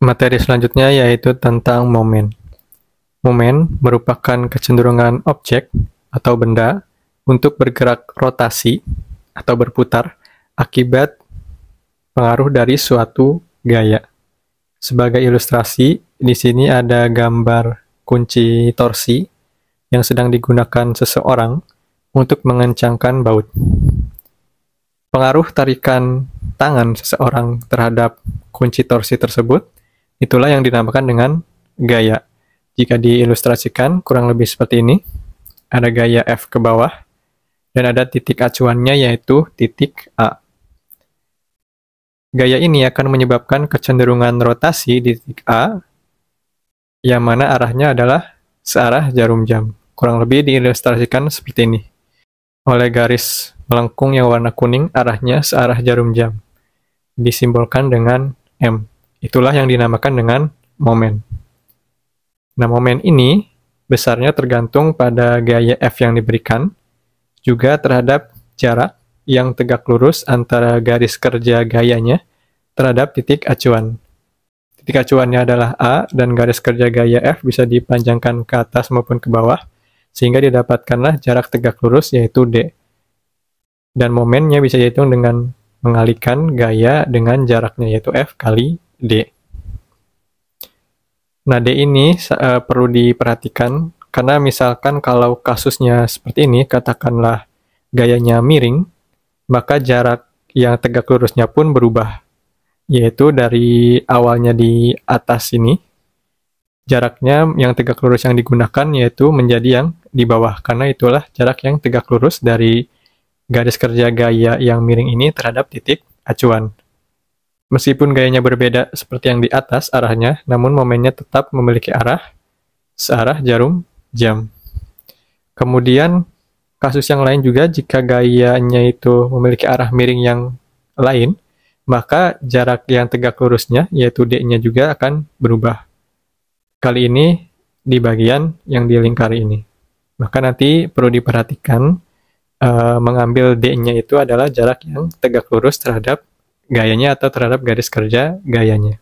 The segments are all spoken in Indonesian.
Materi selanjutnya yaitu tentang momen. Momen merupakan kecenderungan objek atau benda untuk bergerak rotasi atau berputar akibat pengaruh dari suatu gaya. Sebagai ilustrasi, di sini ada gambar kunci torsi yang sedang digunakan seseorang untuk mengencangkan baut. Pengaruh tarikan tangan seseorang terhadap kunci torsi tersebut, itulah yang dinamakan dengan gaya. Jika diilustrasikan kurang lebih seperti ini, ada gaya F ke bawah, dan ada titik acuannya yaitu titik A. Gaya ini akan menyebabkan kecenderungan rotasi di titik A, yang mana arahnya adalah searah jarum jam. Kurang lebih diilustrasikan seperti ini. Oleh garis melengkung yang warna kuning, arahnya searah jarum jam. Disimbolkan dengan M. Itulah yang dinamakan dengan momen. Nah, momen ini besarnya tergantung pada gaya F yang diberikan, juga terhadap jarak yang tegak lurus antara garis kerja gayanya terhadap titik acuan. Titik acuannya adalah A, dan garis kerja gaya F bisa dipanjangkan ke atas maupun ke bawah, sehingga didapatkanlah jarak tegak lurus yaitu D. Dan momennya bisa dihitung dengan mengalihkan gaya dengan jaraknya yaitu F kali D. Nah, D ini perlu diperhatikan karena misalkan kalau kasusnya seperti ini, katakanlah gayanya miring, maka jarak yang tegak lurusnya pun berubah, yaitu dari awalnya di atas ini, jaraknya yang tegak lurus yang digunakan yaitu menjadi yang di bawah, karena itulah jarak yang tegak lurus dari garis kerja gaya yang miring ini terhadap titik acuan. Meskipun gayanya berbeda seperti yang di atas arahnya, namun momennya tetap memiliki arah searah jarum jam. Kemudian kasus yang lain juga, jika gayanya itu memiliki arah miring yang lain, maka jarak yang tegak lurusnya yaitu D-nya juga akan berubah. Kali ini di bagian yang dilingkari ini. Maka nanti perlu diperhatikan mengambil D-nya itu adalah jarak yang tegak lurus terhadap gayanya atau terhadap garis kerja gayanya.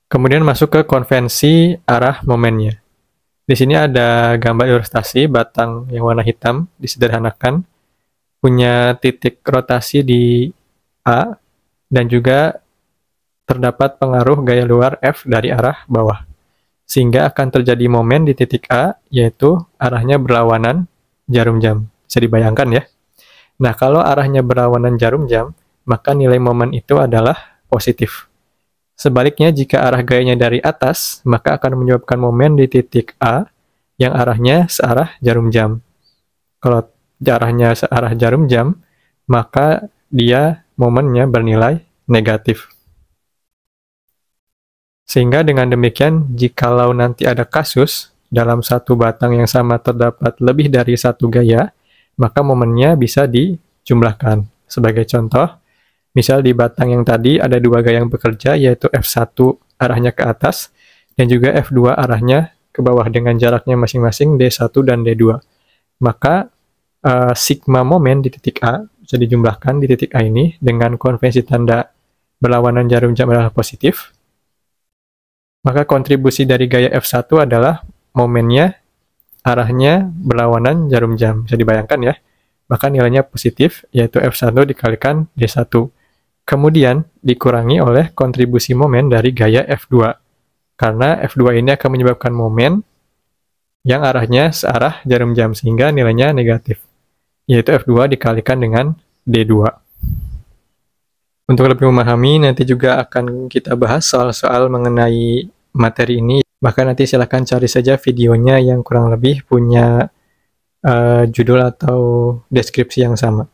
Kemudian masuk ke konvensi arah momennya. Di sini ada gambar ilustrasi batang yang warna hitam, disederhanakan, punya titik rotasi di A, dan juga terdapat pengaruh gaya luar F dari arah bawah. Sehingga akan terjadi momen di titik A, yaitu arahnya berlawanan jarum jam. Bisa dibayangkan ya. Nah, kalau arahnya berlawanan jarum jam, maka nilai momen itu adalah positif. Sebaliknya, jika arah gayanya dari atas, maka akan menyebabkan momen di titik A yang arahnya searah jarum jam. Kalau arahnya searah jarum jam, maka dia momennya bernilai negatif. Sehingga dengan demikian, jikalau nanti ada kasus dalam satu batang yang sama terdapat lebih dari satu gaya, maka momennya bisa dijumlahkan. Sebagai contoh, misal di batang yang tadi ada dua gaya yang bekerja, yaitu F1 arahnya ke atas, dan juga F2 arahnya ke bawah dengan jaraknya masing-masing D1 dan D2. Maka sigma momen di titik A bisa dijumlahkan di titik A ini dengan konvensi tanda berlawanan jarum jam adalah positif. Maka kontribusi dari gaya F1 adalah momennya arahnya berlawanan jarum jam. Bisa dibayangkan ya. Maka nilainya positif, yaitu F1 dikalikan D1. Kemudian dikurangi oleh kontribusi momen dari gaya F2. Karena F2 ini akan menyebabkan momen yang arahnya searah jarum jam, sehingga nilainya negatif. Yaitu F2 dikalikan dengan D2. Untuk lebih memahami, nanti juga akan kita bahas soal-soal mengenai materi ini. Bahkan nanti silahkan cari saja videonya yang kurang lebih punya judul atau deskripsi yang sama.